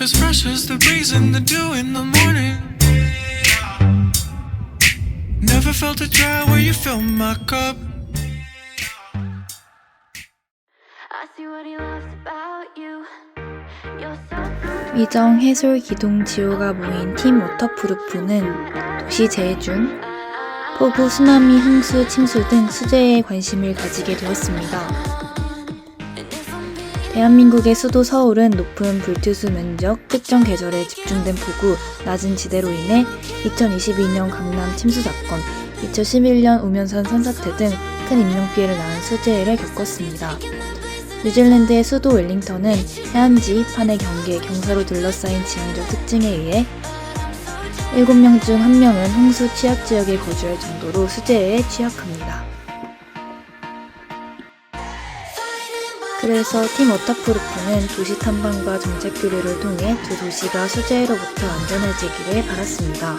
as fresh as the breeze in the dew in the morning. Never felt it dry where you fill my cup. I see what he loves about you. You're so 위정, 해솔, 기동, 지호가 모인 팀 워터프루프는 도시 재해중, 폭우, 쓰나미, 홍수, 침수 등 수재에 관심을 가지게 되었습니다. 대한민국의 수도 서울은 높은 불투수 면적, 특정 계절에 집중된 폭우, 낮은 지대로 인해 2022년 강남 침수 사건, 2011년 우면산 산사태 등 큰 인명피해를 낳은 수재해를 겪었습니다. 뉴질랜드의 수도 웰링턴은 해안지, 판의 경계, 경사로 둘러싸인 지형적 특징에 의해 7명 중 1명은 홍수 취약지역에 거주할 정도로 수재해에 취약합니다. 그래서 팀 워터프루프는 도시 탐방과 정책 교류를 통해 두 도시가 수재해로부터 안전해지기를 바랐습니다.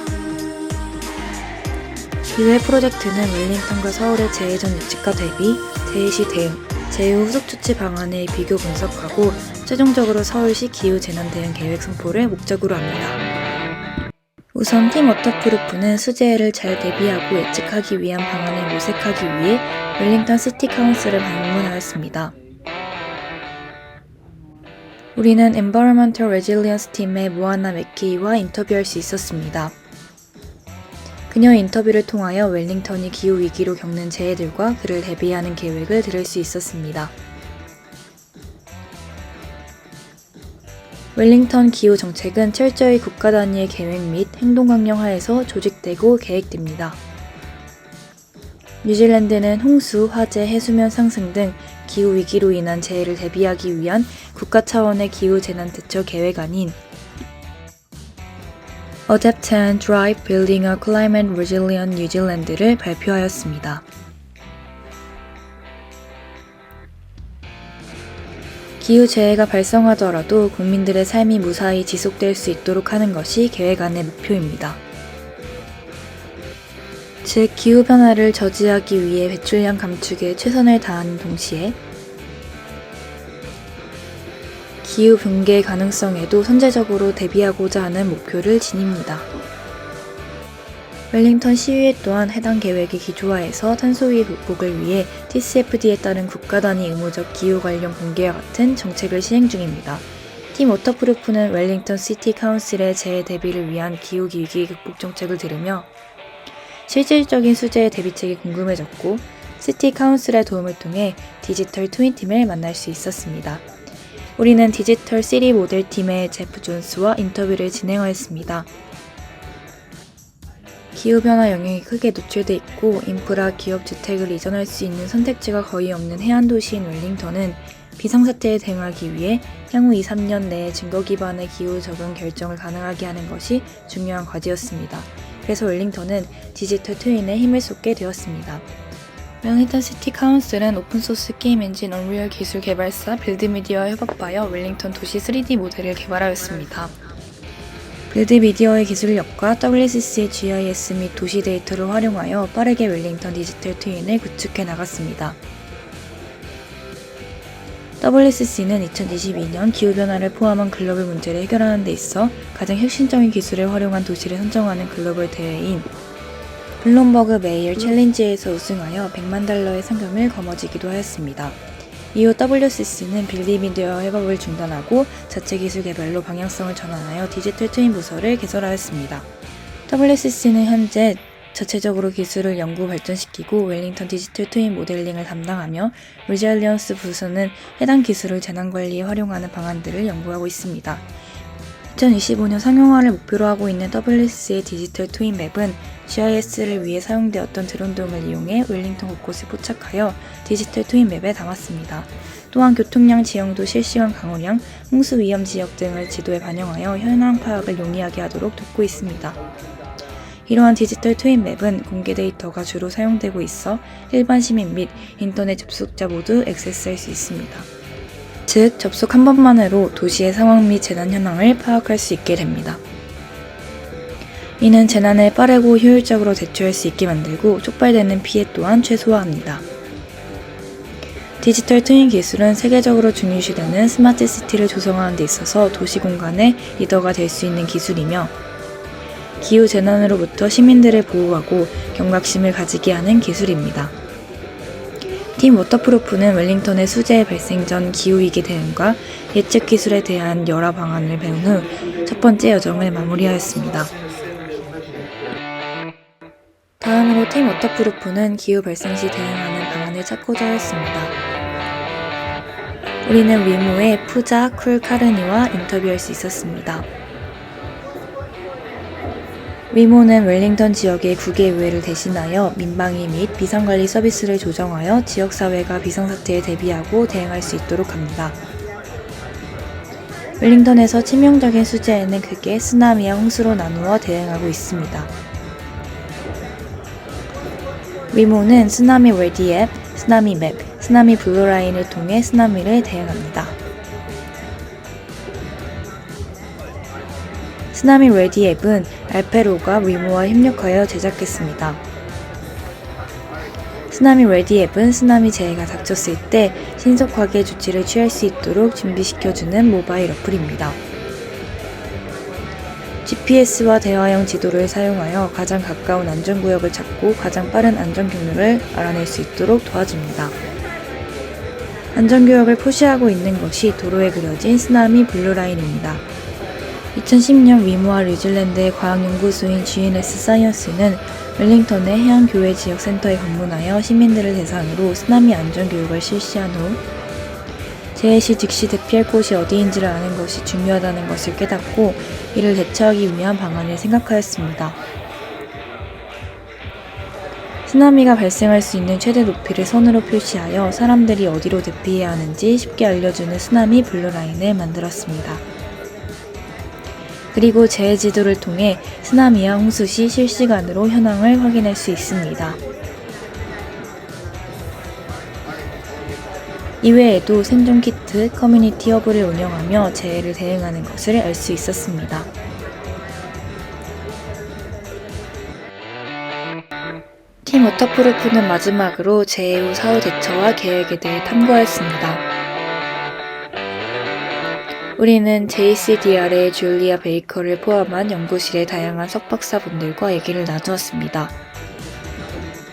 이외 프로젝트는 웰링턴과 서울의 재해 전 예측과 대비, 재해 시 대응, 재해 후 후속 조치 방안을 비교 분석하고 최종적으로 서울시 기후 재난 대응 계획 선포를 목적으로 합니다. 우선 팀 워터프루프는 수재해를 잘 대비하고 예측하기 위한 방안을 모색하기 위해 웰링턴 시티 카운슬을 방문하였습니다. 우리는 Environmental Resilience 팀의 모아나 맥케이와 인터뷰할 수 있었습니다. 그녀의 인터뷰를 통하여 웰링턴이 기후위기로 겪는 재해들과 그를 대비하는 계획을 들을 수 있었습니다. 웰링턴 기후 정책은 철저히 국가 단위의 계획 및 행동 강령 하에서 조직되고 계획됩니다. 뉴질랜드는 홍수, 화재, 해수면 상승 등 기후위기로 인한 재해를 대비하기 위한 국가 차원의 기후재난 대처 계획안인 Adapt and Thrive Building a Climate Resilient New Zealand를 발표하였습니다. 기후재해가 발생하더라도 국민들의 삶이 무사히 지속될 수 있도록 하는 것이 계획안의 목표입니다. 즉, 기후변화를 저지하기 위해 배출량 감축에 최선을 다하는 동시에 기후 붕괴의 가능성에도 선제적으로 대비하고자 하는 목표를 지닙니다. 웰링턴 시의회 또한 해당 계획의 기조화에서 탄소위기 극복을 위해 TCFD에 따른 국가 단위 의무적 기후 관련 공개와 같은 정책을 시행 중입니다. 팀 워터프루프는 웰링턴 시티 카운슬의 재해 대비를 위한 기후 위기 극복 정책을 들으며 실질적인 수재의 대비책이 궁금해졌고 시티 카운슬의 도움을 통해 디지털 트윈팀을 만날 수 있었습니다. 우리는 디지털 시티 모델팀의 제프 존스와 인터뷰를 진행하였습니다. 기후변화 영향이 크게 노출돼 있고 인프라, 기업, 주택을 이전할 수 있는 선택지가 거의 없는 해안도시인 웰링턴은 비상사태에 대응하기 위해 향후 2-3년 내에 증거 기반의 기후 적응 결정을 가능하게 하는 것이 중요한 과제였습니다. 그래서 웰링턴은 디지털 트윈에 힘을 쏟게 되었습니다. 웰링턴 시티 카운슬은 오픈소스 게임 엔진 언리얼 기술 개발사 빌드미디어와 협업하여 웰링턴 도시 3D 모델을 개발하였습니다. 빌드미디어의 기술력과 WCC의 GIS 및 도시 데이터를 활용하여 빠르게 웰링턴 디지털 트윈을 구축해 나갔습니다. WCC는 2022년 기후변화를 포함한 글로벌 문제를 해결하는 데 있어 가장 혁신적인 기술을 활용한 도시를 선정하는 글로벌 대회인 블룸버그 메이어 챌린지에서 우승하여 $1,000,000의 상금을 거머쥐기도 하였습니다. 이후 WCC는 빌드미디어와 협업을 중단하고 자체 기술 개발로 방향성을 전환하여 디지털 트윈 부서를 개설하였습니다. WCC는 현재 자체적으로 기술을 연구 발전시키고 웰링턴 디지털 트윈 모델링을 담당하며 리젤리언스 부서는 해당 기술을 재난관리에 활용하는 방안들을 연구하고 있습니다. 2025년 상용화를 목표로 하고 있는 WCC의 디지털 트윈 맵은 GIS를 위해 사용되었던 드론 등을 이용해 웰링턴 곳곳에 포착하여 디지털 트윈 맵에 담았습니다. 또한 교통량, 지형도, 실시간 강우량, 홍수 위험 지역 등을 지도에 반영하여 현황 파악을 용이하게 하도록 돕고 있습니다. 이러한 디지털 트윈 맵은 공개 데이터가 주로 사용되고 있어 일반 시민 및 인터넷 접속자 모두 액세스할 수 있습니다. 즉, 접속 한 번만으로 도시의 상황 및 재난 현황을 파악할 수 있게 됩니다. 이는 재난을 빠르고 효율적으로 대처할 수 있게 만들고 촉발되는 피해 또한 최소화합니다. 디지털 트윈 기술은 세계적으로 중요시되는 스마트 시티를 조성하는 데 있어서 도시 공간의 리더가 될 수 있는 기술이며 기후 재난으로부터 시민들을 보호하고 경각심을 가지게 하는 기술입니다. 팀 워터프루프는 웰링턴의 수재의 발생 전 기후위기 대응과 예측 기술에 대한 여러 방안을 배운 후 첫 번째 여정을 마무리하였습니다. 다음으로 팀 워터프루프는 기후 발생 시 대응하는 방안을 찾고자 하였습니다. 우리는 위모의 푸자 쿨 카르니와 인터뷰할 수 있었습니다. 위모는 웰링턴 지역의 국외의회를 대신하여 민방위 및 비상관리 서비스를 조정하여 지역사회가 비상사태에 대비하고 대응할 수 있도록 합니다. 웰링턴에서 치명적인 수재에는 크게 쓰나미와 홍수로 나누어 대응하고 있습니다. 위모는 쓰나미 레디 앱, 쓰나미 맵, 쓰나미 블루라인을 통해 쓰나미를 대응합니다. 쓰나미 레디 앱은 알페로가 위모와 협력하여 제작했습니다. 쓰나미 레디 앱은 쓰나미 재해가 닥쳤을 때 신속하게 조치를 취할 수 있도록 준비시켜주는 모바일 어플입니다. GPS와 대화형 지도를 사용하여 가장 가까운 안전구역을 찾고 가장 빠른 안전경로를 알아낼 수 있도록 도와줍니다. 안전구역을 표시하고 있는 것이 도로에 그려진 쓰나미 블루라인입니다. 2010년 위모와 뉴질랜드의 과학연구소인 GNS 사이언스는 웰링턴의 해양교외 지역센터에 방문하여 시민들을 대상으로 쓰나미 안전교육을 실시한 후 재해 시 즉시 대피할 곳이 어디인지를 아는 것이 중요하다는 것을 깨닫고 이를 대처하기 위한 방안을 생각하였습니다. 쓰나미가 발생할 수 있는 최대 높이를 선으로 표시하여 사람들이 어디로 대피해야 하는지 쉽게 알려주는 쓰나미 블루라인을 만들었습니다. 그리고 재해 지도를 통해 쓰나미와 홍수 시 실시간으로 현황을 확인할 수 있습니다. 이외에도 생존 키트, 커뮤니티 허브를 운영하며 재해를 대응하는 것을 알 수 있었습니다. 팀 워터프루프는 마지막으로 재해 후 사후 대처와 계획에 대해 탐구하였습니다. 우리는 JCDR의 줄리아 베이커를 포함한 연구실의 다양한 석박사분들과 얘기를 나누었습니다.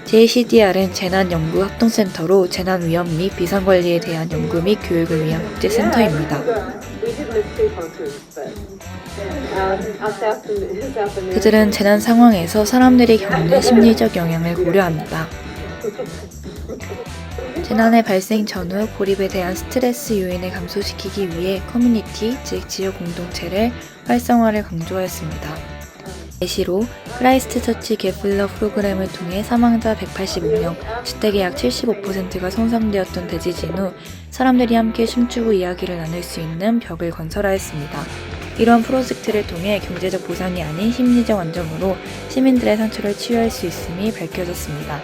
JCDR은 재난연구합동센터로 재난위험 및 비상관리에 대한 연구 및 교육을 위한 국제센터입니다. 그들은 재난 상황에서 사람들이 겪는 심리적 영향을 고려합니다. 재난의 발생 전후 고립에 대한 스트레스 요인을 감소시키기 위해 커뮤니티, 즉 지역 공동체를 활성화를 강조하였습니다. 예시로 크라이스트 처치 게플러 프로그램을 통해 사망자 185명, 주택의 약 75%가 손상되었던 대지진 후 사람들이 함께 춤추고 이야기를 나눌 수 있는 벽을 건설하였습니다. 이러한 프로젝트를 통해 경제적 보상이 아닌 심리적 안정으로 시민들의 상처를 치유할 수 있음이 밝혀졌습니다.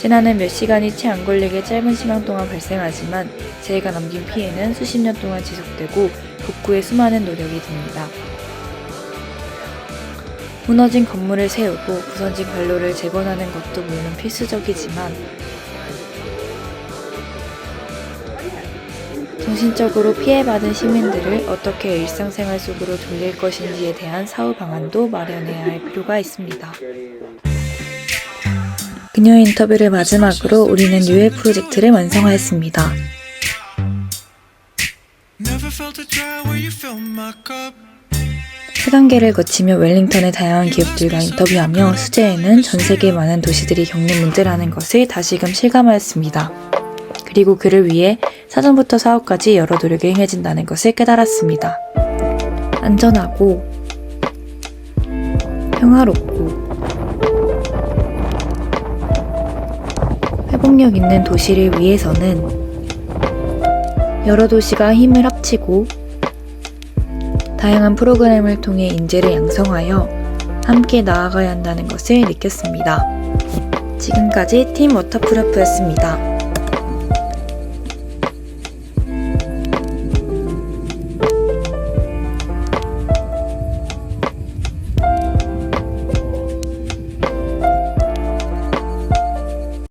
재난은 몇 시간이 채 안 걸리게 짧은 시간 동안 발생하지만 재해가 남긴 피해는 수십 년 동안 지속되고 복구에 수많은 노력이 듭니다. 무너진 건물을 세우고 부서진 관로를 재건하는 것도 물론 필수적이지만 정신적으로 피해받은 시민들을 어떻게 일상생활 속으로 돌릴 것인지에 대한 사후 방안도 마련해야 할 필요가 있습니다. 그녀의 인터뷰를 마지막으로 우리는 유해 프로젝트를 완성하였습니다. Never felt it dry where you filled my cup. 3단계를 거치며 웰링턴의 다양한 기업들과 인터뷰하며 수재에는 전 세계 많은 도시들이 겪는 문제라는 것을 다시금 실감하였습니다. 그리고 그를 위해 사전부터 사후까지 여러 노력이 행해진다는 것을 깨달았습니다. 안전하고 평화롭고 회복력 있는 도시를 위해서는 여러 도시가 힘을 합치고 다양한 프로그램을 통해 인재를 양성하여 함께 나아가야 한다는 것을 느꼈습니다. 지금까지 팀 워터프루프였습니다.